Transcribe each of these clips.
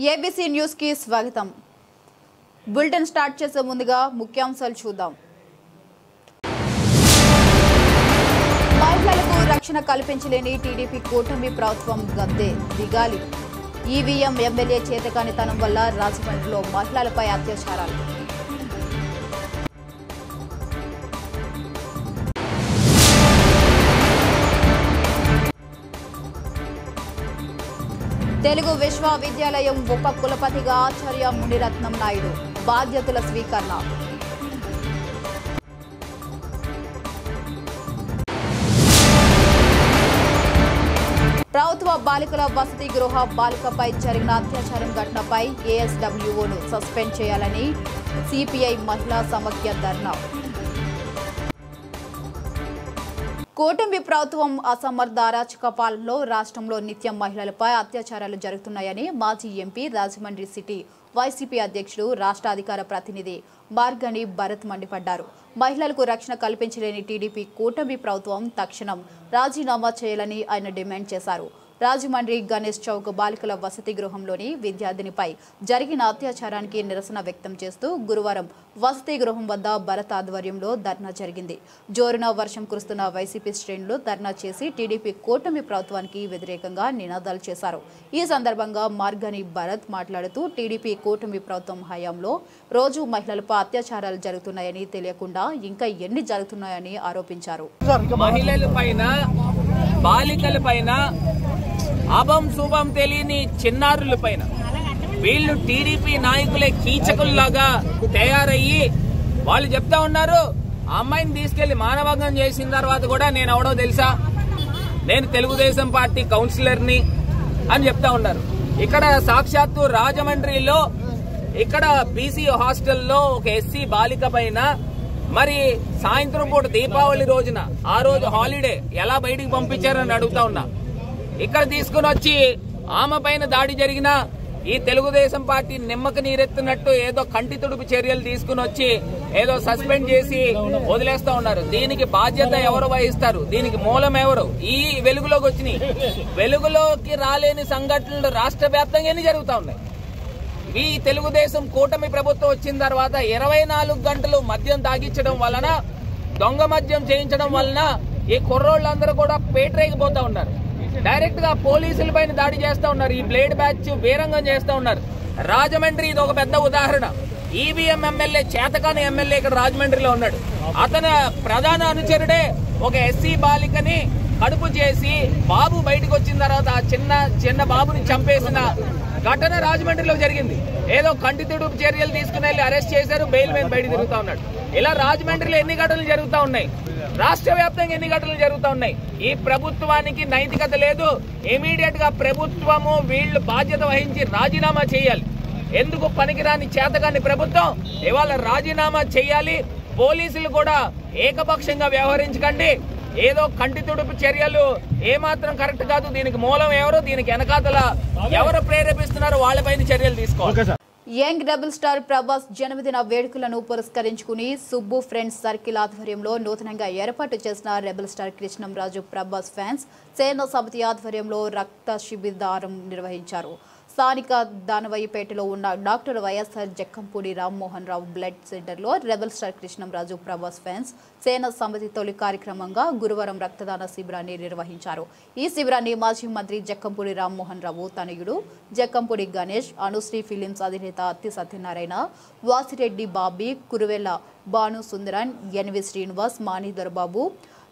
ABC news కి స్వాగతం. Bulletin start చేసే ముందుగా ముఖ్యాంశాలు చూద్దాం. మహిళలకు రక్షణ కల్పించలేని టీడీపీ కూటమి ప్రభుత్వం గద్దె దిగాలి. ఈవీఎం ఎమ్మెల్యే చేతకానితనం వల్ల రాజమండ్రిలో మహిళలపై అత్యాచారాలు. తెలుగు విశ్వవిద్యాలయం ఉప కులపతిగా ఆచార్య మునిరత్నం నాయుడు బాధ్యతల స్వీకరణ. ప్రభుత్వ బాలికల వసతి గృహ బాలికపై జరిగిన అత్యాచారం ఘటనపై ఏఎస్డబ్ల్యూఓను సస్పెండ్ చేయాలని సిపిఐ మహిళా సమాఖ్య ధర్నా. కూటమి ప్రభుత్వం అసమర్థ అరాచక పాలనలో రాష్ట్రంలో నిత్యం మహిళలపై అత్యాచారాలు జరుగుతున్నాయని మాజీ ఎంపీ రాజమండ్రి సిటీ వైసీపీ అధ్యక్షుడు రాష్ట్ర అధికార ప్రతినిధి మార్గని భరత్ మండిపడ్డారు. మహిళలకు రక్షణ కల్పించలేని టీడీపీ కూటమి ప్రభుత్వం తక్షణం రాజీనామా చేయాలని ఆయన డిమాండ్ చేశారు. రాజమండ్రి గణేష్ చౌక్ బాలికల వసతి గృహంలోని విద్యార్థినిపై జరిగిన అత్యాచారానికి నిరసన వ్యక్తం చేస్తూ గురువారం వసతి గృహం వద్ద భరత్ ఆధ్వర్యంలో ధర్నా జరిగింది. జోరున వర్షం కురుస్తున్న వైసీపీ శ్రేణులు ధర్నా చేసి టీడీపీ కూటమి ప్రభుత్వానికి వ్యతిరేకంగా నినాదాలు చేశారు. ఈ సందర్భంగా మార్గని భరత్ మాట్లాడుతూ టీడీపీ కూటమి ప్రభుత్వం హయాంలో రోజు మహిళలపై అత్యాచారాలు జరుగుతున్నాయని తెలియకుండా ఇంకా ఎన్ని జరుగుతున్నాయని ఆరోపించారు. అభం శుభం తెలియని చిన్నారుల పైన వీళ్ళు టీడీపీ నాయకులే కీచకుల్లాగా తయారయ్యి వాళ్ళు చెప్తా ఉన్నారు. ఆ అమ్మాయిని తీసుకెళ్లి మానభంగం చేసిన తర్వాత కూడా నేను ఎవడో తెలుసా, నేను తెలుగుదేశం పార్టీ కౌన్సిలర్ని అని చెప్తా ఉన్నారు. ఇక్కడ సాక్షాత్తు రాజమండ్రిలో ఇక్కడ బీసీ హాస్టల్లో ఒక ఎస్సీ బాలిక పైన మరి సాయంత్రం పూట దీపావళి రోజున ఆ రోజు హాలిడే ఎలా బయటికి పంపించారని అడుగుతా ఉన్నా. ఇక్కడ తీసుకుని వచ్చి ఆమె పైన దాడి జరిగిన ఈ తెలుగుదేశం పార్టీ నిమ్మక నీరెత్తినట్టు ఏదో కంటి తుడుపు చర్యలు తీసుకుని వచ్చి ఏదో సస్పెండ్ చేసి వదిలేస్తా ఉన్నారు. దీనికి బాధ్యత ఎవరు వహిస్తారు? దీనికి మూలం ఎవరు? ఈ వెలుగులోకి వచ్చినాయి. వెలుగులోకి రాలేని సంఘటనలు రాష్ట్ర వ్యాప్తంగా ఎన్ని జరుగుతా ఉన్నాయి. ఈ తెలుగుదేశం కూటమి ప్రభుత్వం వచ్చిన తర్వాత 24 గంటలు మద్యం తాగించడం వలన, దొంగ మద్యం చేయించడం వలన ఈ కుర్రోళ్ళందరూ కూడా పేటరేగిపోతా ఉన్నారు. డైరెక్ట్ గా పోలీసుల పైన దాడి చేస్తా ఉన్నారు. ఈ బ్లేడ్ బ్యాచ్ వీరంగం చేస్తా ఉన్నారు. రాజమండ్రి ఇది ఒక పెద్ద ఉదాహరణ. ఈవీఎం ఎమ్మెల్యే చేతకాని ఎమ్మెల్యే ఇక్కడ రాజమండ్రిలో ఉన్నాడు. అతని ప్రధాన అనుచరుడే ఒక ఎస్సీ బాలికని కడుపు చేసి బాబు బయటకు వచ్చిన తర్వాత ఆ చిన్న బాబుని చంపేసిన ఘటన రాజమండ్రిలో జరిగింది. ఏదో కంటి తుడుపు చర్యలు తీసుకుని వెళ్ళి అరెస్ట్ చేశారు, బెయిల్ మీద బయట తిరుగుతా ఉన్నాడు. ఇలా రాజమండ్రిలో ఎన్ని ఘటనలు జరుగుతా ఉన్నాయి, రాష్ట్ర వ్యాప్తంగా ఎన్ని ఘటనలు జరుగుతా ఉన్నాయి. ఈ ప్రభుత్వానికి నైతికత లేదు. ఇమీడియట్ గా ప్రభుత్వము వీళ్లు బాధ్యత వహించి రాజీనామా చేయాలి. ఎందుకు పనికిరాని చేతగాని ప్రభుత్వం ఇవాళ రాజీనామా చేయాలి. పోలీసులు కూడా ఏకపక్షంగా వ్యవహరించకండి. ఏదో కంటి తుడుపు చర్యలు ఏమాత్రం కరెక్ట్ కాదు. దీనికి మూలం ఎవరు, దీనికి వెనకాతల ఎవరు ప్రేరేపిస్తున్నారో వాళ్ళపైన చర్యలు తీసుకోవాలి. యంగ్ డబుల్ స్టార్ ప్రభాస్ జన్మదిన వేడుకలను పురస్కరించుకుని సుబ్బు ఫ్రెండ్స్ సర్కిల్ ఆధ్వర్యంలో నూతనంగా ఏర్పాటు చేసిన rebel star Krishnamraju Prabhas fans సేన సమితి ఆధ్వర్యంలో రక్త శిబిరారం నిర్వహించారు. స్థానిక దానవయ్యపేటలో ఉన్న doctor YSR Jakkampudi Rammohan Rao blood సెంటర్లో rebel star Krishnamraju Prabhas fans సేన సమితి తొలి కార్యక్రమంగా గురువారం రక్తదాన శిబిరాన్ని నిర్వహించారు. ఈ శిబిరాన్ని మాజీ మంత్రి జక్కంపూడి రామ్మోహన్ రావు తనయుడు జక్కంపూడి గణేష్, అనుశ్రీ ఫిలిమ్స్ అధినేత అత్తి సత్యనారాయణ, వాసిరెడ్డి బాబీ, కురువెల్ల భాను సుందరన్, ఎన్వి శ్రీనివాస్, మాని దొరబాబు,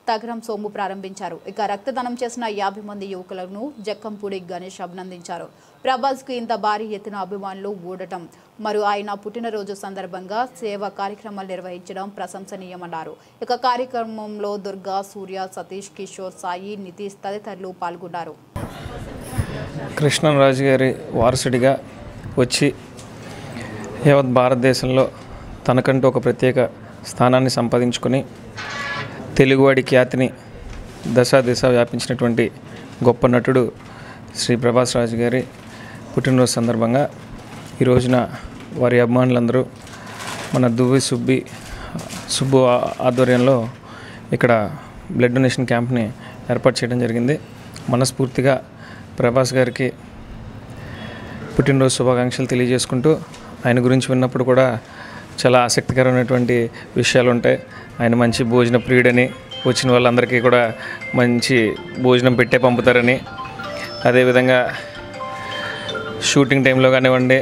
తగరం సోము ప్రారంభించారు. ఇక రక్తదానం చేసిన 50 మంది యువకులను జక్కంపూడి గణేష్ అభినందించారు. ప్రభాస్ కు ఇంత భారీ ఎత్తున అభిమానులు ఊడటం మరియు ఆయన పుట్టినరోజు సందర్భంగా సేవా కార్యక్రమాలు నిర్వహించడం ప్రశంసనీయమన్నారు. ఇక కార్యక్రమంలో దుర్గా, సూర్య, సతీష్, కిషోర్, సాయి, నితీష్ తదితరులు పాల్గొన్నారు. కృష్ణంరాజు గారి వారసుడిగా వచ్చి యావత్ భారతదేశంలో తనకంటూ ఒక ప్రత్యేక స్థానాన్ని సంపాదించుకొని తెలుగువాడి ఖ్యాతిని దశ వ్యాపించినటువంటి గొప్ప నటుడు శ్రీ ప్రభాస్ రాజు గారి పుట్టినరోజు సందర్భంగా ఈ రోజున వారి అభిమానులందరూ మన దువ్వి సుబ్బు ఆధ్వర్యంలో ఇక్కడ బ్లడ్ డొనేషన్ క్యాంప్ని ఏర్పాటు చేయడం జరిగింది. మనస్ఫూర్తిగా ప్రభాస్ గారికి పుట్టినరోజు శుభాకాంక్షలు తెలియజేసుకుంటూ, ఆయన గురించి విన్నప్పుడు కూడా చాలా ఆసక్తికరమైనటువంటి విషయాలు ఉంటాయి. ఆయన మంచి భోజన ప్రియుడని, వచ్చిన వాళ్ళందరికీ కూడా మంచి భోజనం పెట్టే పంపుతారని, అదేవిధంగా షూటింగ్ టైంలో కానివ్వండి,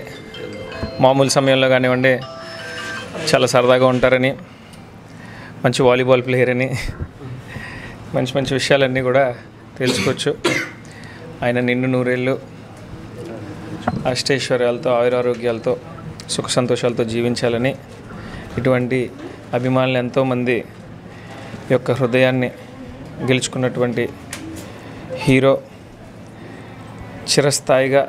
మామూలు సమయంలో కానివ్వండి చాలా సరదాగా ఉంటారని, మంచి వాలీబాల్ ప్లేయర్ అని, మంచి మంచి విషయాలన్నీ కూడా తెలుసుకోవచ్చు. ఆయన నిండు నూరేళ్ళు అష్టైశ్వర్యాలతో, ఆయురారోగ్యాలతో, సుఖ సంతోషాలతో జీవించాలని, ఇటువంటి అభిమానులు ఎంతోమంది యొక్క హృదయాన్ని గెలుచుకున్నటువంటి హీరో చిరస్థాయిగా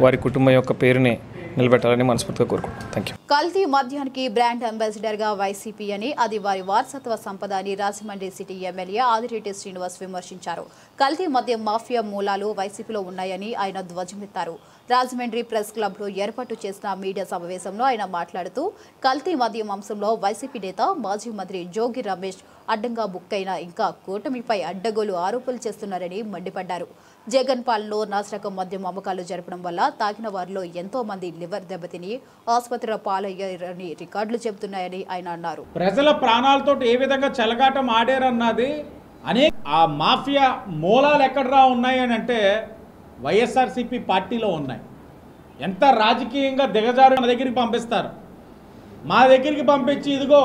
వారి కుటుంబం యొక్క పేరుని నిలబెట్టాలని మనస్ఫూర్తిగా కోరుకుంటున్నాను. Thank you. కల్తీ మద్యానికి బ్రాండ్ అంబాసిడర్గా వైసీపీ అని, అది వారి వారసత్వ సంపద అని రాజమండ్రి సిటీ ఎమ్మెల్యే ఆదిరెడ్డి శ్రీనివాస్ విమర్శించారు. కల్తీ మద్యం మాఫియా మూలాలు వైసీపీలో ఉన్నాయని ఆయన ధ్వజమెత్తారు. రాజమండ్రి ప్రెస్ క్లబ్లో ఏర్పాటు చేసిన మీడియా సమావేశంలో ఆయన మాట్లాడుతూ, కల్తీ మద్యం అంశంలో వైసీపీ నేత మాజీ మంత్రి జోగి రమేష్ అడ్డంగా బుక్కైన ఇంకా కూటమిపై అడ్డగోలు ఆరోపణలు చేస్తున్నారని మండిపడ్డారు. జగన్ పాలనలో నాసిరకం మద్యం అమ్మకాలు జరపడం వల్ల తాగిన వారిలో ఎంతో మంది లివర్ దెబ్బతిని ఆసుపత్రిలో పాలయ్యారని రికార్డులు చెబుతున్నాయని ఆయన అన్నారు. ప్రజల ప్రాణాలతో ఏ విధంగా చెలగాటం ఆడారన్నది అనేక ఆ మాఫియా మూలాలు ఎక్కడరా ఉన్నాయని అంటే వైఎస్ఆర్సీపీ పార్టీలో ఉన్నాయి. ఎంత రాజకీయంగా దిగజారు మన దగ్గరికి పంపిస్తారు. మా దగ్గరికి పంపించి ఇదిగో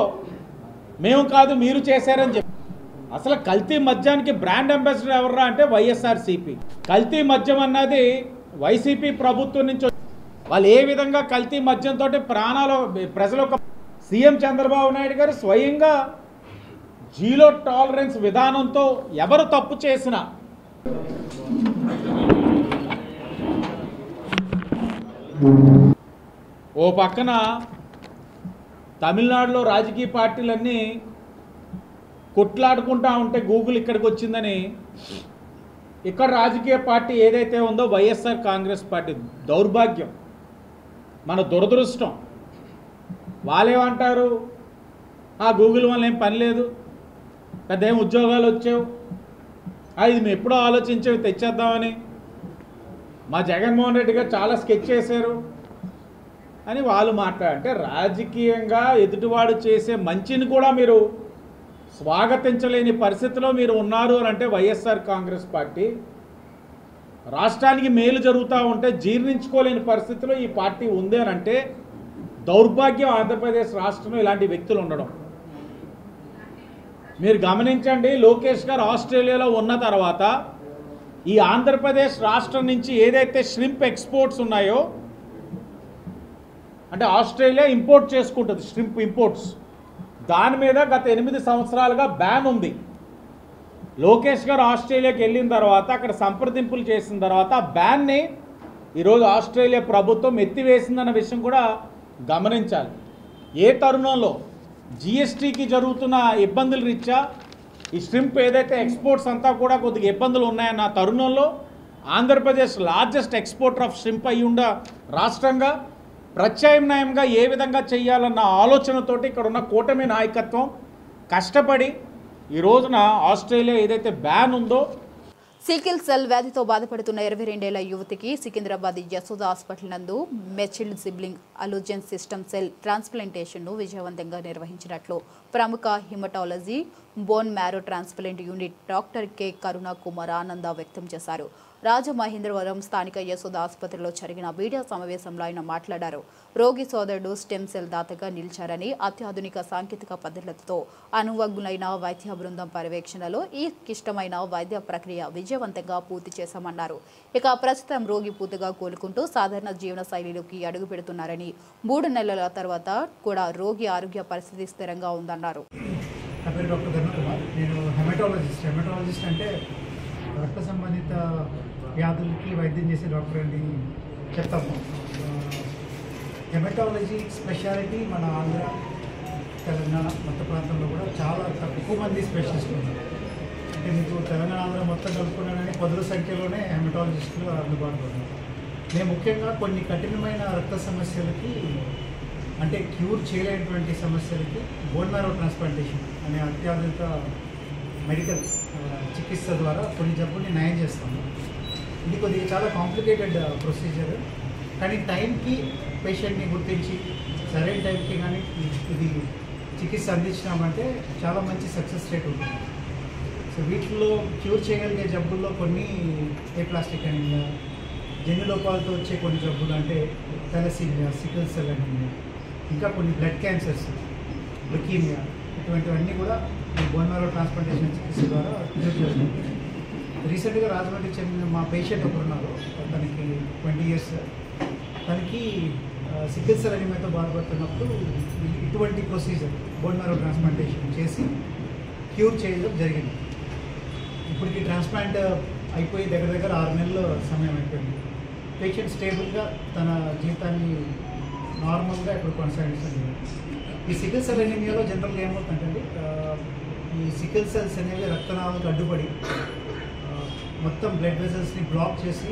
మేము కాదు మీరు చేశారని చెప్పి. అసలు కల్తీ మద్యానికి బ్రాండ్ అంబాసిడర్ ఎవర్రా అంటే వైఎస్ఆర్సీపీ. కల్తీ మద్యం అన్నది వైసీపీ ప్రభుత్వం నుంచి వాళ్ళు ఏ విధంగా కల్తీ మద్యంతో ప్రాణాలు ప్రజలకు. సీఎం చంద్రబాబు నాయుడు గారు స్వయంగా జీరో టాలరెన్స్ విధానంతో ఎవరు తప్పు చేసినా ఓ పక్కన తమిళనాడులో రాజకీయ పార్టీలన్నీ కొట్లాడుకుంటా ఉంటే గూగుల్ ఇక్కడికి వచ్చిందని, ఇక్కడ రాజకీయ పార్టీ ఏదైతే ఉందో వైఎస్ఆర్ కాంగ్రెస్ పార్టీ దౌర్భాగ్యం, మన దురదృష్టం. వాళ్ళేమంటారు, ఆ గూగుల్ వల్ల ఏం పని లేదు, పెద్ద ఏం ఉద్యోగాలు వచ్చావు, ఇది మేము ఎప్పుడో ఆలోచించేవి తెచ్చేద్దామని, మా జగన్మోహన్ రెడ్డి గారు చాలా స్కెచ్ చేశారు అని వాళ్ళు మాట్లాడంటే, రాజకీయంగా ఎదుటివాడు చేసే మంచిని కూడా మీరు స్వాగతించలేని పరిస్థితిలో మీరు ఉన్నారు అని అంటే వైఎస్ఆర్ కాంగ్రెస్ పార్టీ. రాష్ట్రానికి మేలు జరుగుతూ ఉంటే జీర్ణించుకోలేని పరిస్థితిలో ఈ పార్టీ ఉంది అని అంటే దౌర్భాగ్యం ఆంధ్రప్రదేశ్ రాష్ట్రంలో ఇలాంటి వ్యక్తులు ఉండడం. మీరు గమనించండి, లోకేష్ గారు ఆస్ట్రేలియాలో ఉన్న తర్వాత ఈ ఆంధ్రప్రదేశ్ రాష్ట్రం నుంచి ఏదైతే ష్రింప్ ఎక్స్పోర్ట్స్ ఉన్నాయో, అంటే ఆస్ట్రేలియా ఇంపోర్ట్ చేసుకుంటుంది ష్రింప్ ఇంపోర్ట్స్, దాని మీద గత 8 సంవత్సరాలుగా బ్యాన్ ఉంది. లోకేష్ గారు ఆస్ట్రేలియాకి వెళ్ళిన తర్వాత అక్కడ సంప్రదింపులు చేసిన తర్వాత ఆ బ్యాన్ని ఈరోజు ఆస్ట్రేలియా ప్రభుత్వం ఎత్తివేసిందన్న విషయం కూడా గమనించాలి. ఏ తరుణంలో జిఎస్టీకి జరుగుతున్న ఇబ్బందులు రీత్యా ఈ ష్రింప్ ఏదైతే ఎక్స్పోర్ట్స్ అంతా కూడా కొద్దిగా ఇబ్బందులు ఉన్నాయన్న తరుణంలో Andhra Pradesh largest exporter of shrimp అయ్యి ఉండ రాష్ట్రంగా ప్రత్యామ్నాయంగా ఏ విధంగా చేయాలన్న ఆలోచనతోటి ఇక్కడ ఉన్న కూటమి నాయకత్వం కష్టపడి ఈ రోజున ఆస్ట్రేలియా ఏదైతే బ్యాన్ ఉందో. సికిల్ సెల్ వ్యాధితో బాధపడుతున్న 22 ఏళ్ల యువతికి సికింద్రాబాద్ యశోద హాస్పిటల్ నందు మెచిల్డ్ సిబ్లింగ్ అలోజెన్ సిస్టమ్ సెల్ ట్రాన్స్ప్లాంటేషన్ను విజయవంతంగా నిర్వహించినట్లు ప్రముఖ haematology bone marrow transplant unit doctor K కరుణా కుమార్ ఆనంద వ్యక్తం చేశారు. రాజమహేంద్రవరం స్థానిక యశోద ఆసుపత్రిలో జరిగిన మీడియా సమావేశంలో ఆయన మాట్లాడారు. రోగి సోదరుడు స్టెమ్ సెల్ దాతగా నిలిచారని, అత్యాధునిక సాంకేతిక పద్ధతులతో అనువగ్నులైన వైద్య బృందం పర్యవేక్షణలో ఈ క్లిష్టమైన వైద్య ప్రక్రియ విజయవంతంగా పూర్తి చేశామన్నారు. ఇక ప్రస్తుతం రోగి పూర్తిగా కోలుకుంటూ సాధారణ జీవన శైలిలోకి అడుగు పెడుతున్నారని, 3 నెలల తర్వాత కూడా రోగి ఆరోగ్య పరిస్థితి స్థిరంగా ఉందన్నారు. నా పేరు డాక్టర్ కరుణా కుమార్. నేను హెమటాలజిస్ట్ అంటే రక్త సంబంధిత వ్యాధులకి వైద్యం చేసే డాక్టర్ అని చెప్తాము. హెమటాలజీ స్పెషాలిటీ మన ఆంధ్ర, తెలంగాణ మొత్తం ప్రాంతంలో కూడా చాలా తక్కువ మంది స్పెషలిస్టులు ఉన్నారు. అంటే మీకు తెలంగాణ ఆంధ్ర మొత్తం కలుపుకున్నానని 10 సంఖ్యలోనే హెమటాలజిస్టులు అందుబాటులో ఉన్నారు. మేము ముఖ్యంగా కొన్ని కఠినమైన రక్త సమస్యలకి, అంటే క్యూర్ చేయలేనటువంటి సమస్యలకి బోన్ మ్యారో ట్రాన్స్ప్లాంటేషన్ అనే అత్యాధునిక మెడికల్ చికిత్స ద్వారా కొన్ని జబ్బుల్ని నయం చేస్తాము. ఇది కొద్దిగా చాలా కాంప్లికేటెడ్ ప్రొసీజర్. కానీ టైంకి పేషెంట్ని గుర్తించి సరైన టైంకి కానీ ఇది చికిత్స అందించినామంటే చాలా మంచి సక్సెస్ రేట్ ఉంటుంది. సో వీటిలో క్యూర్ చేయగలిగే జబ్బుల్లో కొన్ని ఏప్లాస్టిక్ అనీమియా, జన్యు లోపాలతో వచ్చే కొన్ని జబ్బులు అంటే థాలసీమియా, సికిల్ సెల్ అనీమియా, ఇంకా కొన్ని బ్లడ్ క్యాన్సర్స్, లుకీమియా, ఇటువంటివన్నీ కూడా ఈ బోన్ మ్యారో ట్రాన్స్ప్లాంటేషన్ చికిత్స ద్వారా క్యూర్ చేస్తుంది. రీసెంట్గా రాజమండ్రికి చెందిన మా పేషెంట్ ఒకరు ఉన్నారు, తనకి 20 years, తనకి సికిల్ సెల్ అనీమియాతో బాధపడుతున్నప్పుడు ఇటువంటి ప్రొసీజర్ బోన్ మ్యారో ట్రాన్స్ప్లాంటేషన్ చేసి క్యూర్ చేయడం జరిగింది. ఇప్పటికి ట్రాన్స్ప్లాంట్ అయిపోయి దగ్గర 6 నెలల సమయం అయిపోయింది. పేషెంట్ స్టేబుల్గా తన జీవితాన్ని నార్మల్గా ఇప్పుడు కొనసాగిస్తుంది. ఈ సికిల్ సెల్ అనీమియాలో జనరల్గా ఏమవుతుందంటే ఈ సికిల్ సెల్స్ అనేవి రక్తనాళాలకు అడ్డుపడి మొత్తం బ్లడ్ వెజల్స్ని బ్లాక్ చేసి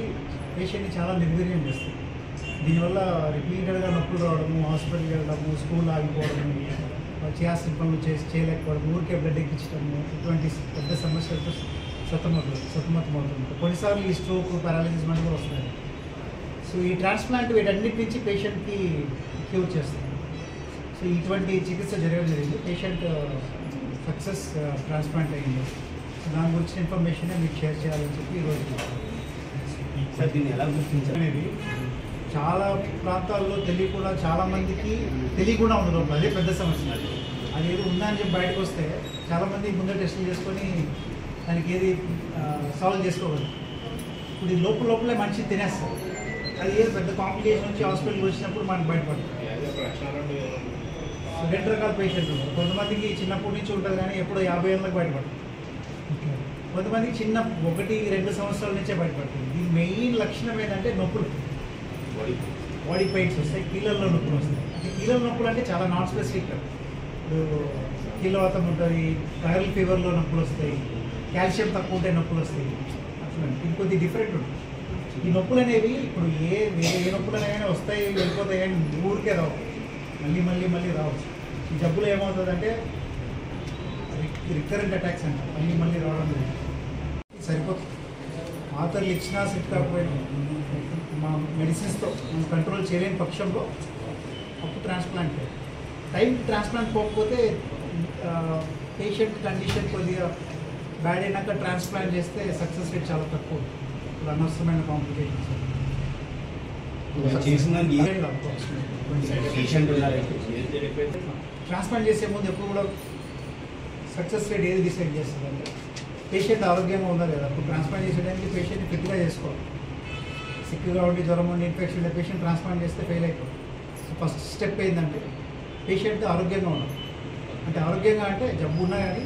పేషెంట్ని చాలా నిర్వీర్యం చేస్తుంది. దీనివల్ల రిపీటెడ్గా నొప్పులు రావడము, హాస్పిటల్కి వెళ్ళడము, స్కూల్ ఆగిపోవడము, చేయాల్సిన పనులు చేయలేకపోవడం, ఊరికే బ్లడ్ ఎక్కించడము, ఇటువంటి పెద్ద సమస్యలతో సతమతమవుతుంది. కొన్నిసార్లు ఈ స్ట్రోక్, పారాలిసిస్ వంటి కూడా వస్తున్నాయి. సో ఈ ట్రాన్స్ప్లాంట్ వీటన్నిటి నుంచి పేషెంట్కి క్యూర్ చేస్తుంది. సో ఇటువంటి చికిత్స జరిగింది. పేషెంట్ సక్సెస్ ట్రాన్స్ప్లాంట్ అయ్యింది. సో దాని గురించిన ఇన్ఫర్మేషన్ మీకు షేర్ చేయాలని చెప్పి ఈరోజు దీన్ని ఎలా గుర్తించాలి? చాలా ప్రాంతాల్లో తెలియకుండా, చాలామందికి తెలియకుండా ఉండదు. అదే పెద్ద సమస్య. అది ఏదో ఉందని చెప్పి బయటకు వస్తే చాలామంది ముందే టెస్టులు చేసుకొని దానికి ఏది సాల్వ్ చేసుకోగలరు. ఇప్పుడు ఈ లోపలే మనిషి తినేస్తారు. అది ఏదో పెద్ద కాంప్లికేషన్ వచ్చి హాస్పిటల్కి వచ్చినప్పుడు మనకు బయటపడుతుంది. 2 రకాల పేషెంట్లు ఉన్నారు. కొంతమందికి చిన్నప్పటి నుంచి ఉంటుంది కానీ ఎప్పుడో 50 ఏళ్ళకి బయటపడుతుంది. కొంతమందికి 1-2 సంవత్సరాల నుంచే బయటపడుతుంది. దీని మెయిన్ లక్షణం ఏంటంటే నొప్పులు, బాడీ పెయిన్స్ వస్తాయి, కీళ్ళల్లో నొప్పులు వస్తాయి. అంటే కీళ్ళ నొప్పులు అంటే చాలా నాట్ స్పెసిఫిక్. ఇప్పుడు కీళ్ళవాతం ఉంటుంది, వైరల్ ఫీవర్లో నొప్పులు వస్తాయి, కాల్షియం తక్కువ ఉంటే నొప్పులు వస్తాయి. అట్లా ఇంకొద్ది డిఫరెంట్ ఉంటుంది. ఈ నొప్పులు అనేవి ఇప్పుడు ఏ నొప్పులు అనేవి వస్తాయి, వెళ్ళిపోతాయి, కానీ ఊరికే రావు, మళ్ళీ రావచ్చు. ఈ జబ్బులు ఏమవుతుందంటే రికరెంట్ అటాక్స్ అంటారు, మళ్ళీ రావడం లేదు. సరిపోతుంది. మాత్రలు ఇచ్చినా సెట్ కాకపోయినా మా మెడిసిన్స్తో మనం కంట్రోల్ చేయలేని పక్షంలో అప్పుడు ట్రాన్స్ప్లాంట్. టైం ట్రాన్స్ప్లాంట్ పోకపోతే పేషెంట్ కండిషన్ కొద్దిగా బ్యాడ్ అయినాక ట్రాన్స్ప్లాంట్ చేస్తే సక్సెస్ రేట్ చాలా తక్కువ. ఇప్పుడు అనవసరమైన కాంప్లికేషన్స్ ట్రాన్స్ప్లాంట్ చేసే ముందు ఎప్పుడు కూడా సక్సెస్ రేట్ ఏది డిసైడ్ చేస్తుందంటే పేషెంట్ ఆరోగ్యంగా ఉందా లేదా. అప్పుడు ట్రాన్స్ప్లాంట్ చేసేటానికి పేషెంట్ని ఫిట్గా చేసుకోవాలి. సిక్గా ఉండి జ్వరం ఉండి ఇన్ఫెక్షన్ ఉండే పేషెంట్ ట్రాన్స్ప్లాంట్ చేస్తే ఫెయిల్ అయిపోతుంది. ఫస్ట్ స్టెప్ ఏంటంటే పేషెంట్ ఆరోగ్యంగా ఉండాలి. అంటే ఆరోగ్యంగా అంటే జబ్బు ఉన్నా కానీ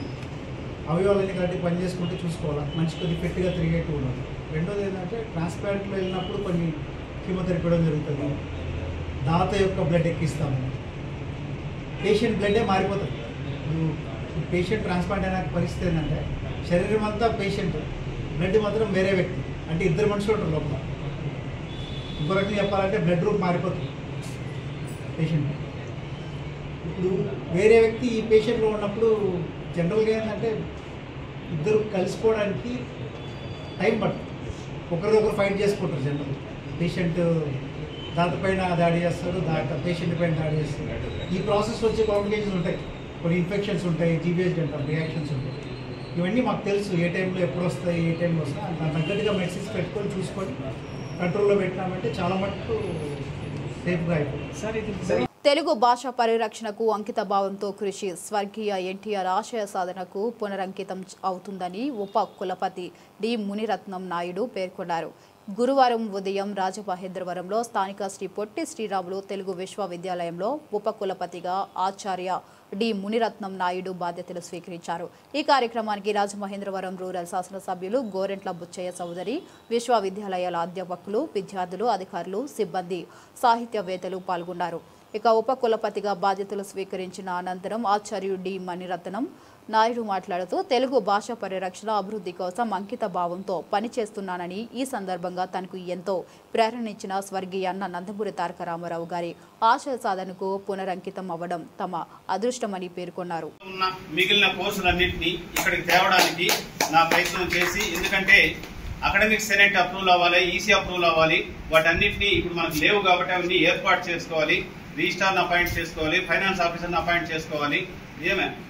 అవయవాలని కాబట్టి పని చేసుకుంటూ చూసుకోవాలి. మంచి కొద్ది ఫిట్గా తిరిగేట్టు ఉండాలి. రెండోది ఏంటంటే ట్రాన్స్ప్లాంట్లో వెళ్ళినప్పుడు కొన్ని కీమోథెరపీ ఇవ్వడం జరుగుతుంది. దాత యొక్క బ్లడ్ ఎక్కిస్తాము. పేషెంట్ బ్లడ్డే మారిపోతుంది. పేషెంట్ ట్రాన్స్ప్లాంట్ అయిన పరిస్థితి ఏంటంటే శరీరం అంతా పేషెంట్, బ్లడ్ మాత్రం వేరే వ్యక్తి. అంటే 2 మనుషులు ఉంటారు లోపల. ఇంకో రకంగా చెప్పాలంటే బ్లడ్ గ్రూప్ మారిపోతుంది పేషెంట్. ఇప్పుడు వేరే వ్యక్తి ఈ పేషెంట్లో ఉన్నప్పుడు జనరల్గా ఏంటంటే ఇద్దరు కలిసిపోవడానికి టైం పడుతుంది. ఒకరిదొకరు ఫైట్ చేసుకుంటారు. జనరల్ పేషెంట్ దానిపైన దాడి చేస్తారు, పేషెంట్ పైన దాడి చేస్తారు. ఈ ప్రాసెస్లో వచ్చే కాంప్లికేషన్స్ ఉంటాయి. కొన్ని ఇన్ఫెక్షన్స్ ఉంటాయి, జీబీఎస్ అంటారు, రియాక్షన్స్ ఉంటాయి. ఇవన్నీ మాకు తెలుసు, ఏ టైంలో ఎప్పుడు వస్తాయి, ఏ టైంలో వస్తాయి. దాని తగ్గట్టుగా మెడిసిన్స్ పెట్టుకొని చూసుకొని కంట్రోల్లో పెట్టినామంటే చాలా మటుకు సేఫ్గా అయిపోతుంది. తెలుగు భాష పరిరక్షణకు అంకిత భావంతో కృషి స్వర్గీయ ఎన్టీఆర్ ఆశయ సాధనకు పునరంకితం అవుతుందని ఉప కులపతి డి మునిరత్నం నాయుడు పేర్కొన్నారు. గురువారం ఉదయం రాజమహేంద్రవరంలో స్థానిక శ్రీ పొట్టి శ్రీరాములు తెలుగు విశ్వవిద్యాలయంలో ఉప కులపతిగా ఆచార్య డి మునిరత్నం నాయుడు బాధ్యతలు స్వీకరించారు. ఈ కార్యక్రమానికి రాజమహేంద్రవరం రూరల్ శాసనసభ్యులు గోరెంట్ల బుచ్చయ్య చౌదరి, విశ్వవిద్యాలయాల అధ్యాపకులు, విద్యార్థులు, అధికారులు, సిబ్బంది, సాహిత్యవేత్తలు పాల్గొన్నారు. ఇక ఉప కులపతిగా బాధ్యతలు స్వీకరించిన అనంతరం ఆచార్యుడు డి మునిరత్నం నాయుడు మాట్లాడుతూ తెలుగు భాష పరిరక్షణ అభివృద్ధి కోసం అంకిత భావంతో పనిచేస్తున్నానని, ఈ సందర్భంగా తనకు ఎంతో ప్రేరణించిన స్వర్గీయ అన్న నందమూరి తారక రామారావు గారి ఆశయ సాధనకు పునరంకితం అవ్వడం తమ అదృష్టమని పేర్కొన్నారు. మిగిలిన కోర్సులన్నింటినీ ఇక్కడికి తేవడానికి నా ప్రయత్నం చేసి, ఎందుకంటే అకాడమిక్ సెనెట్ అప్రూవల్ అవ్వాలి, ఈసీ అప్రూవల్ అవ్వాలి. వాటన్నిటిని ఇప్పుడు మనకు లేవు కాబట్టి అవన్నీ ఏర్పాటు చేసుకోవాలి. రిజిస్ట్రార్ని అపాయింట్ చేసుకోవాలి, ఫైనాన్స్ ఆఫీసర్ని అపాయింట్ చేసుకోవాలి.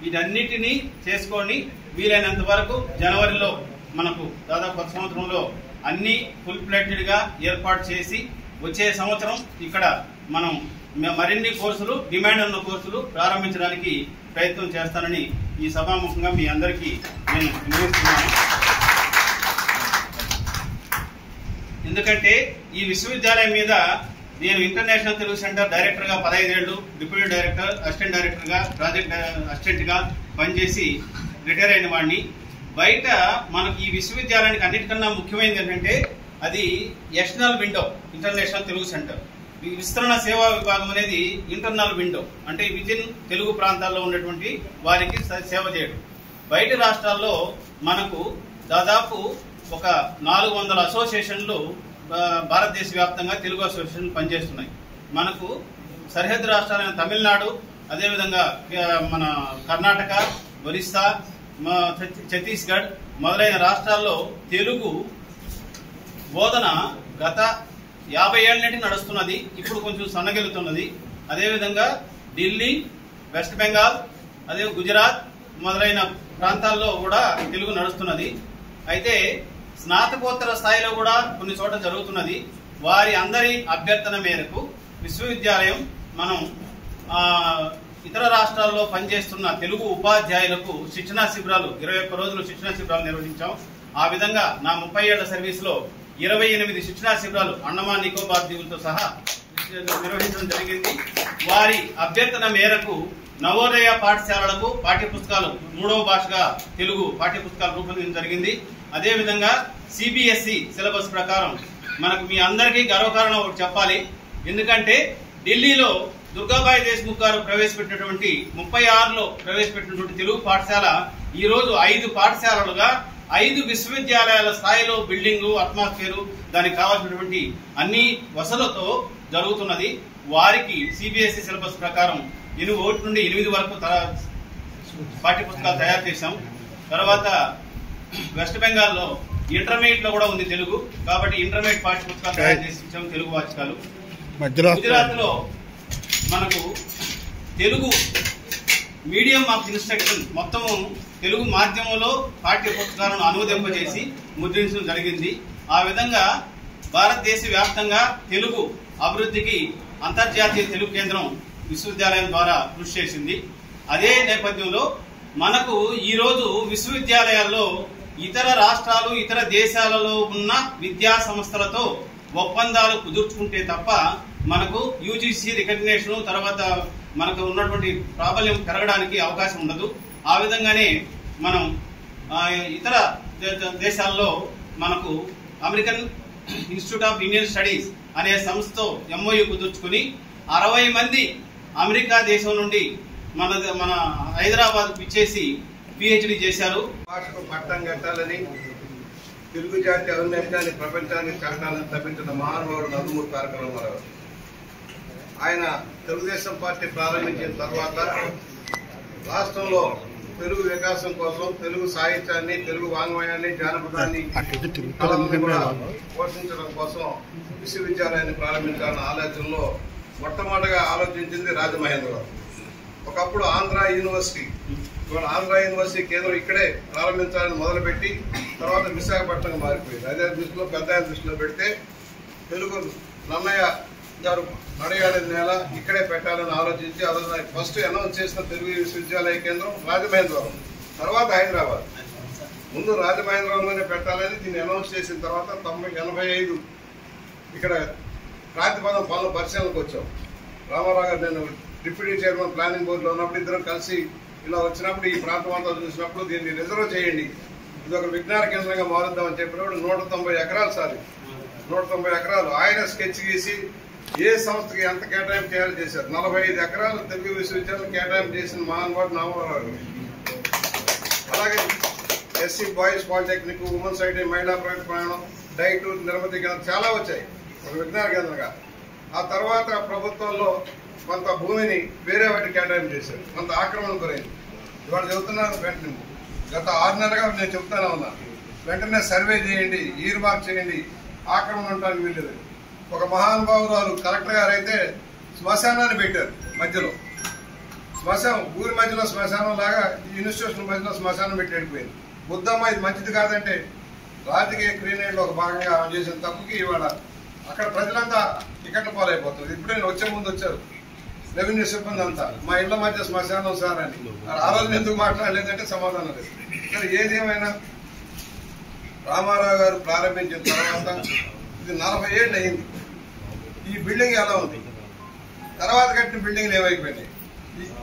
వీటన్నిటినీ చేసుకొని వీలైనంత వరకు జనవరిలో మనకు దాదాపు 10 సంవత్సరంలో అన్ని ఫుల్ ఫ్లెడ్జ్డ్ గా ఏర్పాటు చేసి వచ్చే సంవత్సరం ఇక్కడ మనం మరిన్ని కోర్సులు, డిమాండ్ ఉన్న కోర్సులు ప్రారంభించడానికి ప్రయత్నం చేస్తానని ఈ సభాముఖంగా మీ అందరికీ నేను వినియోగిస్తున్నాను. ఎందుకంటే ఈ విశ్వవిద్యాలయం మీద నేను ఇంటర్నేషనల్ తెలుగు సెంటర్ డైరెక్టర్ గా 15 ఏళ్లు, డిప్యూటీ డైరెక్టర్, అసిస్టెంట్ డైరెక్టర్ గా, ప్రాజెక్ట్ అసిస్టెంట్ గా పనిచేసి రిటైర్ అయిన వాడిని. బయట మనకి ఈ విశ్వవిద్యాలయానికి అన్నిటికన్నా ముఖ్యమైనది ఏంటంటే అది external window. International Telugu centre విస్తరణ సేవా విభాగం అనేది ఇంటర్నల్ విండో, అంటే వితిన్ తెలుగు ప్రాంతాల్లో ఉన్నటువంటి వారికి సేవ చేయడం. బయట రాష్ట్రాల్లో మనకు దాదాపు ఒక 400 అసోసియేషన్లు భారతదేశ వ్యాప్తంగా తెలుగు అసోసియేషన్లు పనిచేస్తున్నాయి. మనకు సరిహద్దు రాష్ట్రాలైన తమిళనాడు, అదేవిధంగా మన కర్ణాటక, ఒరిస్సా, ఛత్తీస్గఢ్ మొదలైన రాష్ట్రాల్లో తెలుగు బోధన గత 50 ఏళ్ల నుండి నడుస్తున్నది. ఇప్పుడు కొంచెం సన్నగిలుతున్నది. అదేవిధంగా ఢిల్లీ, వెస్ట్ బెంగాల్, అదే గుజరాత్ మొదలైన ప్రాంతాల్లో కూడా తెలుగు నడుస్తున్నది. అయితే స్నాతకోత్తర స్థాయిలో కూడా కొన్ని చోట్ల జరుగుతున్నది. వారి అందరి అభ్యర్థన మేరకు విశ్వవిద్యాలయం మనం ఇతర రాష్ట్రాల్లో పనిచేస్తున్న తెలుగు ఉపాధ్యాయులకు శిక్షణా శిబిరాలు 21 రోజులు శిక్షణా శిబిరాలు నిర్వహించాం. ఆ విధంగా నా 30 ఏళ్ల సర్వీస్ లో 28 శిక్షణా శిబిరాలు అండమాన్ నికోబార్ దీవులతో సహా నిర్వహించడం జరిగింది. వారి అభ్యర్థన మేరకు నవోదయ పాఠశాలలకు పాఠ్యపుస్తకాలు 3వ భాషగా తెలుగు పాఠ్యపుస్తకాలు రూపొందించడం జరిగింది. అదేవిధంగా సిబిఎస్ఈ సిలబస్ ప్రకారం మనకు మీ అందరికీ గర్వకారణం ఒకటి చెప్పాలి. ఎందుకంటే ఢిల్లీలో దుర్గాబాయి దేశ్ముఖ్ గారు ప్రవేశపెట్టినటువంటి 36లో ప్రవేశపెట్టినటువంటి తెలుగు పాఠశాల ఈ రోజు 5 పాఠశాలలుగా 5 విశ్వవిద్యాలయాల స్థాయిలో బిల్డింగు, అట్మాస్ఫియర్, దానికి కావాల్సినటువంటి అన్ని వసతులతో జరుగుతున్నది. వారికి సిబిఎస్ఈ సిలబస్ ప్రకారం 1 నుండి 8 వరకు పాఠ్యపుస్తకాలు తయారు చేశాం. తర్వాత వెస్ట్ బెంగాల్లో ఇంటర్మీడియట్ లో కూడా ఉంది తెలుగు, కాబట్టి ఇంటర్మీడియట్ పాఠ్యపుస్తకాలు తయారు చేసి ఇచ్చాం తెలుగు వాచకాలు. గుజరాత్ లో మనకు తెలుగు మీడియం ఆఫ్ ఇన్స్ట్రక్షన్ మొత్తము తెలుగు మాధ్యమంలో పాఠ్యపుస్తకాలను అనువదింపజేసి ముద్రించడం జరిగింది. ఆ విధంగా భారతదేశ వ్యాప్తంగా తెలుగు అభివృద్ధికి అంతర్జాతీయ తెలుగు కేంద్రం విశ్వవిద్యాలయం ద్వారా కృషి చేసింది. అదే నేపథ్యంలో మనకు ఈ రోజు విశ్వవిద్యాలయాల్లో ఇతర రాష్ట్రాలు, ఇతర దేశాలలో ఉన్న విద్యా సంస్థలతో ఒప్పందాలు కుదుర్చుకుంటే తప్ప మనకు యూజీసీ రికగ్నిషన్, తర్వాత మనకు ఉన్నటువంటి ప్రాబల్యం పెరగడానికి అవకాశం ఉండదు. ఆ విధంగానే మనం ఇతర దేశాల్లో మనకు American institute of Indian studies అనే సంస్థతో ఎంఓయూ కుదుర్చుకుని 60 మంది అమెరికా దేశం నుండి మన హైదరాబాద్ ఇచ్చేసి పిహెచ్డి చేశారు. భాషకు పట్టం కట్టాలని తెలుగు జాతి ఔన్నత్యాన్ని ప్రపంచానికి చాటాలని తప్పించిన మహానుభావుడు నందమూరి తారక రామారావు. ఆయన తెలుగుదేశం పార్టీ ప్రారంభించిన తర్వాత రాష్ట్రంలో తెలుగు వికాసం కోసం, తెలుగు సాహిత్యాన్ని, తెలుగు వాంగ్మయాన్ని, జానపదాన్ని పోషించడం కోసం విశ్వవిద్యాలయాన్ని ప్రారంభించాలన్న ఆలోచనలో మొట్టమొదటిగా ఆలోచించింది రాజమహేంద్రరావు. ఒకప్పుడు ఆంధ్ర యూనివర్సిటీ కేంద్రం ఇక్కడే ప్రారంభించాలని మొదలుపెట్టి తర్వాత విశాఖపట్నం మారిపోయింది. అదే దృష్టిలో పెద్ద దృష్టిలో పెడితే తెలుగు నన్నయ్య గారు నడయాడే నేల ఇక్కడే పెట్టాలని ఆలోచించి అదే ఫస్ట్ అనౌన్స్ చేసిన తెలుగు విశ్వవిద్యాలయ కేంద్రం రాజమహేంద్రవరం, తర్వాత హైదరాబాద్. ముందు రాజమహేంద్రవరంలోనే పెట్టాలని దీన్ని అనౌన్స్ చేసిన తర్వాత 85 ఇక్కడ ప్రాతిపదం పనుల పరిశీలనకు వచ్చాం. రామారావు గారు, నేను డిప్యూటీ చైర్మన్ ప్లానింగ్ బోర్డులో ఉన్నప్పుడు ఇద్దరం కలిసి ఇలా వచ్చినప్పుడు ఈ ప్రాంతం అంతా చూసినప్పుడు దీన్ని రిజర్వ్ చేయండి, ఇది ఒక విజ్ఞాన కేంద్రంగా మారుద్దామని చెప్పినప్పుడు 190 ఎకరాలు సార్, 190 ఎకరాలు ఆయన స్కెచ్ గీసి ఏ సంస్థకి ఎంత కేటాయింపు చేయాలో చేశారు. 45 ఎకరాలు తెలుగు విశ్వవిద్యాలయం కేటాయింపు చేసిన మహానుభావుడు రామారావు. అలాగే SC boys polytechnic, women's IT, మహిళా ప్రగతి ప్రయాణం, డైట్, నిర్మతి కేంద్రం చాలా వచ్చాయి ఒక విజ్ఞాన కేంద్రంగా. ఆ తర్వాత ప్రభుత్వంలో కొంత భూమిని వేరే వాటికి కేటాయింపు చేశారు, కొంత ఆక్రమణ గురైంది. ఇవాళ చెబుతున్నాను వెంటనే, గత 6 నెలలుగా నేను చెప్తానే ఉన్నా, వెంటనే సర్వే చేయండి, ఈర్ మార్క్ చేయండి, ఆక్రమణ ఉండడానికి వీల్లేదు. ఒక మహానుభావురాలు కలెక్టర్ గారు అయితే శ్మశానాన్ని పెట్టారు మధ్యలో. శ్మశానం ఊరి మధ్యలో శ్మశానం లాగా ఇన్స్టిట్యూషన్ మధ్యలో శ్మశానం పెట్టి వెళ్ళిపోయింది. బుద్ధమ్మ ఇది మంచిది కాదంటే రాజకీయ క్రీడలో ఒక భాగంగా ఆమె చేసిన తప్పుకి ఇవాళ అక్కడ ప్రజలంతా టికెట్ల పాలైపోతుంది. ఇప్పుడు నేను వచ్చే ముందు వచ్చారు రెవెన్యూ సిబ్బంది అంతా, మా ఇళ్ల మధ్య శ్మశానం సార్ అని. ఆ రోజు ఎందుకు మాట్లాడలేదంటే సమాధానం లేదు. సరే ఏది ఏమైనా రామారావు గారు ప్రారంభించిన తర్వాత ఇది 40 ఏళ్ళు అయింది. ఈ బిల్డింగ్ ఎలా ఉంది, తర్వాత కట్టిన బిల్డింగ్లు ఏమైపోయినాయి,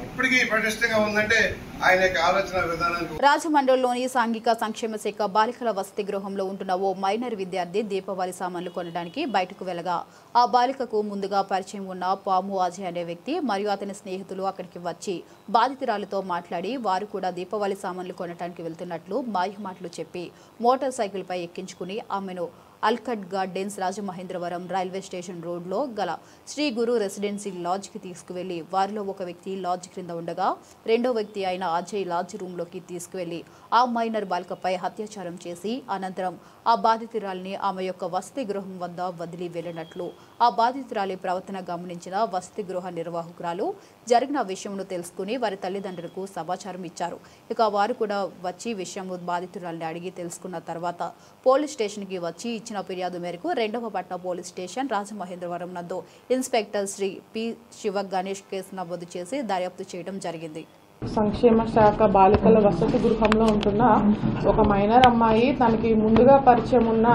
ఇప్పటికీ పటిష్టంగా ఉందంటే ఆయన యొక్క ఆలోచన విధానానికి. రాజమండ్రిలోని సాంఘిక సంక్షేమ శాఖ బాలికల వసతి గృహంలో ఉంటున్న ఓ మైనర్ విద్యార్థి దీపావళి సామాన్లు కొనడానికి బయటకు వెళ్లగా ఆ బాలికకు ముందుగా పరిచయం ఉన్న పాము అజయ్ అనే వ్యక్తి మరియు అతని స్నేహితులు అక్కడికి వచ్చి బాధితురాలతో మాట్లాడి వారు కూడా దీపావళి సామాన్లు కొనడానికి వెళ్తున్నట్లు మాయమాటలు చెప్పి మోటార్ సైకిల్పై ఎక్కించుకుని ఆమెను అల్కట్ గార్డెన్స్ రాజమహేంద్రవరం రైల్వే స్టేషన్ రోడ్లో గల శ్రీ గురు రెసిడెన్సీ లాడ్జ్కి తీసుకువెళ్లి వారిలో ఒక వ్యక్తి లాడ్జ్ క్రింద ఉండగా రెండో వ్యక్తి అయిన అజయ్ లాడ్జ్ రూమ్లోకి తీసుకువెళ్లి ఆ మైనర్ బాలికపై అత్యాచారం చేసి అనంతరం ఆ బాధితురాలిని ఆమె యొక్క వసతి గృహం వద్ద వదిలి వెళ్లినట్లు ఆ బాధితురాలి ప్రవర్తన గమనించిన వసతి గృహ నిర్వాహకురాలు జరిగిన విషయంను తెలుసుకుని వారి తల్లిదండ్రులకు సమాచారం ఇచ్చారు. ఇక వారు కూడా వచ్చి విషయం బాధితురాలిని అడిగి తెలుసుకున్న తర్వాత పోలీస్ స్టేషన్కి వచ్చి ఇచ్చిన ఫిర్యాదు మేరకు 2వ పట్న పోలీస్ స్టేషన్ రాజమహేంద్రవరం నందు inspector Shri P Shiva Ganesh case నమోదు చేసి దర్యాప్తు చేయడం జరిగింది. సంక్షేమ శాఖ బాలికల వసతి గృహంలో ఉంటున్న ఒక మైనర్ అమ్మాయి తనకి ముందుగా పరిచయం ఉన్న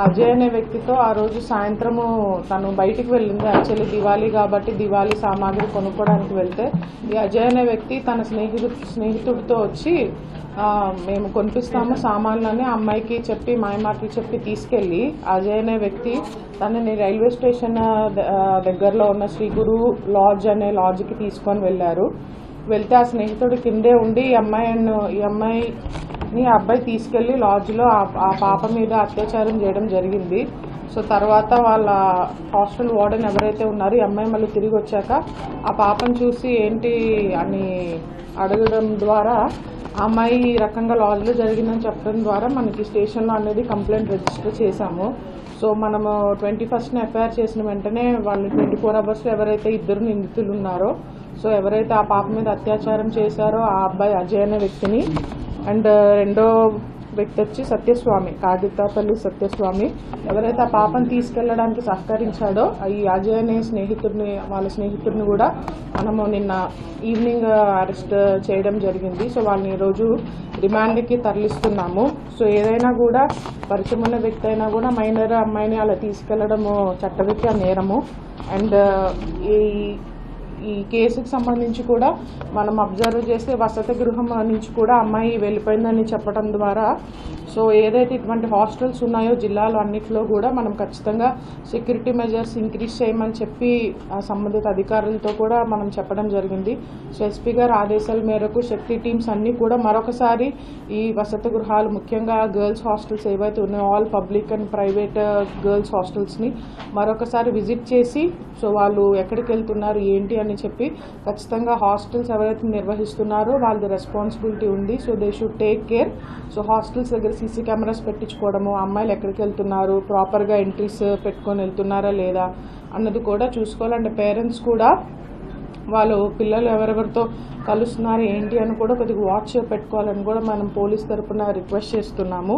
అజయ్ అనే వ్యక్తితో ఆ రోజు సాయంత్రము తను బయటికి వెళ్ళింది. యాక్చువల్లీ దివాళీ కాబట్టి దివాళీ సామాగ్రి కొనుక్కోవడానికి వెళ్తే ఈ అజయ్ అనే వ్యక్తి తన స్నేహితుడితో వచ్చి మేము కొనిపిస్తాము సామాన్లని అమ్మాయికి చెప్పి మాయమాటలు చెప్పి తీసుకెళ్లి అజయ్ అనే వ్యక్తి తనని రైల్వే స్టేషన్ దగ్గరలో ఉన్న శ్రీ గురు లాడ్జ్ అనే లాడ్జ్కి తీసుకొని వెళ్ళారు. వెళ్తే ఆ స్నేహితుడు కిందే ఉండి ఈ అమ్మాయిని అబ్బాయి తీసుకెళ్లి లాడ్జ్లో ఆ పాప మీద అత్యాచారం చేయడం జరిగింది. సో తర్వాత వాళ్ళ హాస్టల్ వార్డెన్ ఎవరైతే ఉన్నారో ఈ అమ్మాయి మళ్ళీ తిరిగి వచ్చాక ఆ పాపను చూసి ఏంటి అని అడగడం ద్వారా ఆ అమ్మాయి ఈ రకంగా లాడ్జ్లో జరిగిందని చెప్పడం ద్వారా మనకి స్టేషన్లో అనేది కంప్లైంట్ రిజిస్టర్ చేశాము. సో మనము 21st ఎఫ్ఐఆర్ చేసిన వెంటనే వాళ్ళు 24 hours ఎవరైతే ఇద్దరు నిందితులు ఉన్నారో సో ఎవరైతే ఆ పాప మీద అత్యాచారం చేశారో ఆ అబ్బాయి అజయ్ అనే వ్యక్తిని అండ్ రెండో వ్యక్తి వచ్చి సత్యస్వామి కాగితాపల్లి సత్యస్వామి ఎవరైతే ఆ పాపను తీసుకెళ్లడానికి సహకరించాడో ఈ అజయ్ అనే వాళ్ళ స్నేహితుడిని కూడా మనము నిన్న ఈవినింగ్ అరెస్ట్ చేయడం జరిగింది. సో వాళ్ళని ఈరోజు రిమాండ్కి తరలిస్తున్నాము. సో ఏదైనా కూడా పరిచయం ఉన్న వ్యక్తి అయినా కూడా మైనర్ అమ్మాయిని అలా తీసుకెళ్లడము చట్టరీత్యా నేరము. అండ్ ఈ కేసుకు సంబంధించి కూడా మనం అబ్జర్వ్ చేస్తే వసతి గృహం నుంచి కూడా అమ్మాయి వెళ్ళిపోయిందని చెప్పడం ద్వారా సో ఏదైతే ఇటువంటి హాస్టల్స్ ఉన్నాయో జిల్లాలో అన్నింటిలో కూడా మనం ఖచ్చితంగా సెక్యూరిటీ మెజర్స్ ఇంక్రీజ్ చేయమని చెప్పి సంబంధిత అధికారులతో కూడా మనం చెప్పడం జరిగింది. సో ఎస్పీ గారి ఆదేశాల మేరకు శక్తి టీమ్స్ అన్నీ కూడా మరొకసారి ఈ వసతి గృహాలు ముఖ్యంగా గర్ల్స్ హాస్టల్స్ ఏవైతే ఉన్నాయో all public and private girls హాస్టల్స్ని మరొకసారి విజిట్ చేసి సో వాళ్ళు ఎక్కడికి వెళ్తున్నారు ఏంటి అని చెప్పి ఖచ్చితంగా హాస్టల్స్ ఎవరైతే నిర్వహిస్తున్నారో వాళ్ళది రెస్పాన్సిబిలిటీ ఉంది. So they should take care. So hostels దగ్గర సీసీ కెమెరాస్ పెట్టించుకోవడము అమ్మాయిలు ఎక్కడికి వెళ్తున్నారు ప్రాపర్గా ఎంట్రీస్ పెట్టుకొని వెళ్తున్నారా లేదా అన్నది కూడా చూసుకోవాలి. అండ్ పేరెంట్స్ కూడా వాళ్ళు పిల్లలు ఎవరెవరితో కలుస్తున్నారు ఏంటి అని కూడా కొద్దిగా వాచ్ పెట్టుకోవాలని కూడా మనం పోలీస్ తరఫున రిక్వెస్ట్ చేస్తున్నాము.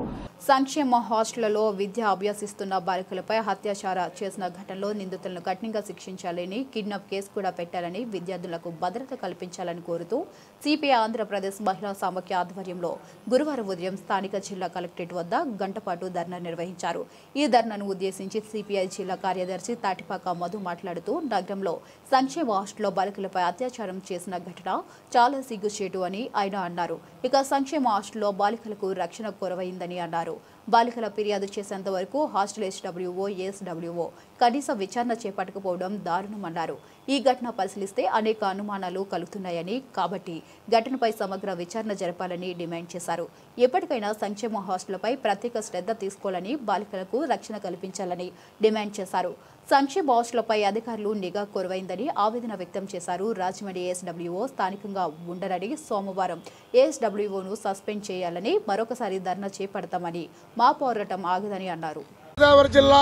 సంక్షేమ హాస్టళ్లలో విద్య అభ్యసిస్తున్న బాలికలపై అత్యాచార చేసిన ఘటనలో నిందితులను కఠినంగా శిక్షించాలని కిడ్నాప్ కేసు కూడా పెట్టాలని విద్యార్థులకు భద్రత కల్పించాలని కోరుతూ సిపిఐ ఆంధ్రప్రదేశ్ మహిళా సమాఖ్య ఆధ్వర్యంలో గురువారం ఉదయం స్థానిక జిల్లా కలెక్టరేట్ వద్ద గంటపాటు ధర్నా నిర్వహించారు. ఈ ధర్నాను ఉద్దేశించి సిపిఐ జిల్లా కార్యదర్శి తాటిపాక మధు మాట్లాడుతూ నగరంలో సంక్షేమ హాస్టల్లో బాలికలపై అత్యాచారం చేసిన ఘటన చాలా సిగ్గుచేటు అని ఆయన అన్నారు. ఇక సంక్షేమ హాస్టల్లో బాలికలకు రక్షణ కొరవైందని అన్నారు. బాలికల ఫిర్యాదు చేసేంత వరకు హాస్టల్ HWO, ASWO కనీస విచారణ చేపట్టకపోవడం దారుణమన్నారు. ఈ ఘటన పరిశీలిస్తే అనేక అనుమానాలు కలుగుతున్నాయని, కాబట్టి ఘటనపై సమగ్ర విచారణ జరపాలని డిమాండ్ చేశారు. ఎప్పటికైనా సంక్షేమ హాస్టళ్లపై ప్రత్యేక శ్రద్ధ తీసుకోవాలని, బాలికలకు రక్షణ కల్పించాలని డిమాండ్ చేశారు. సంక్షేమ హాస్టళ్లపై అధికారులు నిఘా కొరవైందని ఆవేదన వ్యక్తం చేశారు. రాజమండ్రి ASWO స్థానికంగా ఉండరని, సోమవారం ASWOను సస్పెండ్ చేయాలని, మరొకసారి ధర్నా చేపడతామని, మా పోరాటం ఆగదని అన్నారు. గోదావరి జిల్లా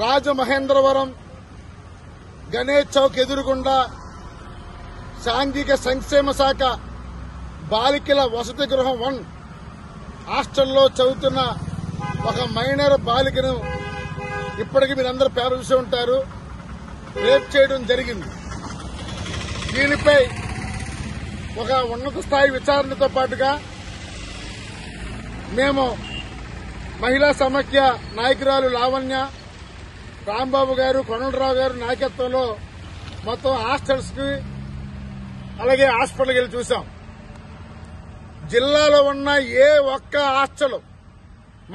రాజమహేంద్రవరం గణేష్ చౌక్ ఎదురుగుండా సాంఘిక సంక్షేమ శాఖ బాలికల వసతి గృహం 1 హాస్టల్లో చదువుతున్న ఒక మైనర్ బాలికను ఇప్పటికీ మీరందరూ పేపర్ చూసి ఉంటారు, రేప్ చేయడం జరిగింది. దీనిపై ఒక ఉన్నత స్థాయి విచారణతో పాటుగా మేము మహిళా సమాఖ్య నాయకురాలు లావణ్య, రాంబాబు గారు, కొండలరావు గారు నాయకత్వంలో మొత్తం హాస్టల్స్ కి అలాగే హాస్పిటల్కి వెళ్లి చూసాం. జిల్లాలో ఉన్న ఏ ఒక్క హాస్టల్,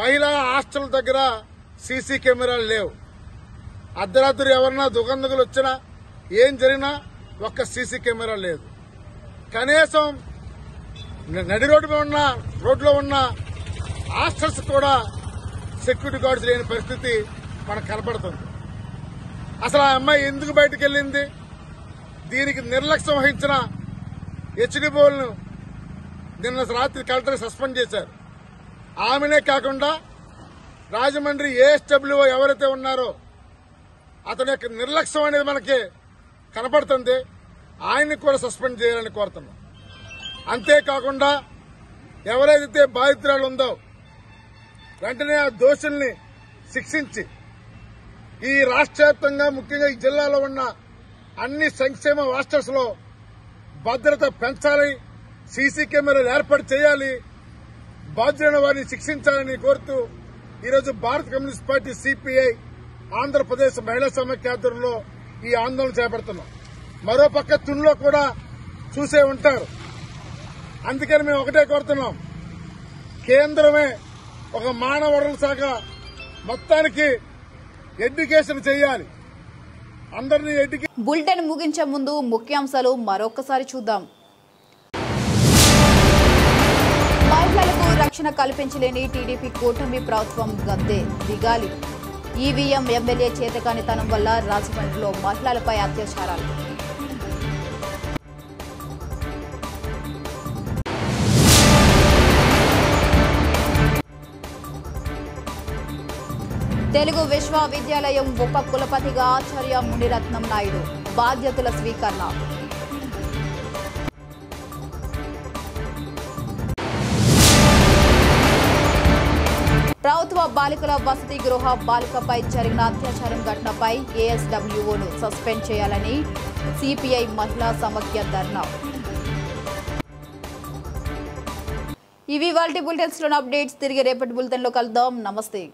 మహిళా హాస్టల్ దగ్గర సీసీ కెమెరాలు లేవు. అర్ధరాత్రి ఎవరన్నా దుకాణాలు వచ్చినా ఏం జరిగినా ఒక్క సీసీ కెమెరా లేదు. కనీసం నడి రోడ్లో ఉన్న హాస్టల్స్ కూడా సెక్యూరిటీ గార్డ్స్ లేని పరిస్థితి మనకు కనపడుతుంది. అసలు ఆ అమ్మాయి ఎందుకు బయటకు వెళ్ళింది? దీనికి నిర్లక్ష్యం వహించిన HDOలను నిన్న రాత్రి కలెక్టర్ సస్పెండ్ చేశారు. ఆమెనే కాకుండా రాజమండ్రి ASWO ఎవరైతే ఉన్నారో అతని యొక్క నిర్లక్ష్యం అనేది మనకి కనపడుతుంది. ఆయన్ని కూడా సస్పెండ్ చేయాలని కోరుతున్నాం. అంతేకాకుండా ఎవరైతే బాధితురాలు ఉందో వెంటనే ఆ దోషుల్ని శిక్షించి ఈ రాష్ట్ర వ్యాప్తంగా ముఖ్యంగా ఈ జిల్లాలో ఉన్న అన్ని సంక్షేమ హాస్టల్స్ లో భద్రత పెంచాలి, సీసీ కెమెరాలు ఏర్పాటు చేయాలి, బాధ్యులైన వారిని శిక్షించాలని కోరుతూ ఈరోజు భారత కమ్యూనిస్ట్ పార్టీ CPI ఆంధ్రప్రదేశ్ మహిళా సమాఖ్య ఆధ్వర్యంలో ఈ ఆందోళన చేపడుతున్నాం. మరోపక్క తునిలో కూడా చూసే ఉంటారు. అందుకని మేము ఒకటే కోరుతున్నాం, కేంద్రమే ఒక మానవ వనరుల శాఖ మొత్తానికి ఎడ్యుకేషన్ చేయాలి, అందరినీ బులెటిన్ ముగించే ముందు ముఖ్యాంశాలు మరొకసారి చూద్దాం. మహిళలకు రక్షణ కల్పించలేని టీడీపీ కూటమి ప్రభుత్వం గద్దె దిగాలి. ఈవీఎం ఎమ్మెల్యే చేతకానితనం వల్ల రాజమండ్రిలో మహిళలపై అత్యాచారాలు. తెలుగు విశ్వవిద్యాలయం ఉప కులపతిగా ఆచార్య మునిరత్నం నాయుడు బాధ్యతల స్వీకరణ. ప్రభుత్వ బాలికల వసతి గృహ బాలికపై జరిగిన అత్యాచారం ఘటనపై ASWOను సస్పెండ్ చేయాలని CPI మహిళా సమాఖ్య ధర్నా. ఇవి వాల్టి బులెటిన్స్ లోని అప్డేట్స్. తిరిగి రేపటి బులెటిన్ లో కలుద్దాం. నమస్తే.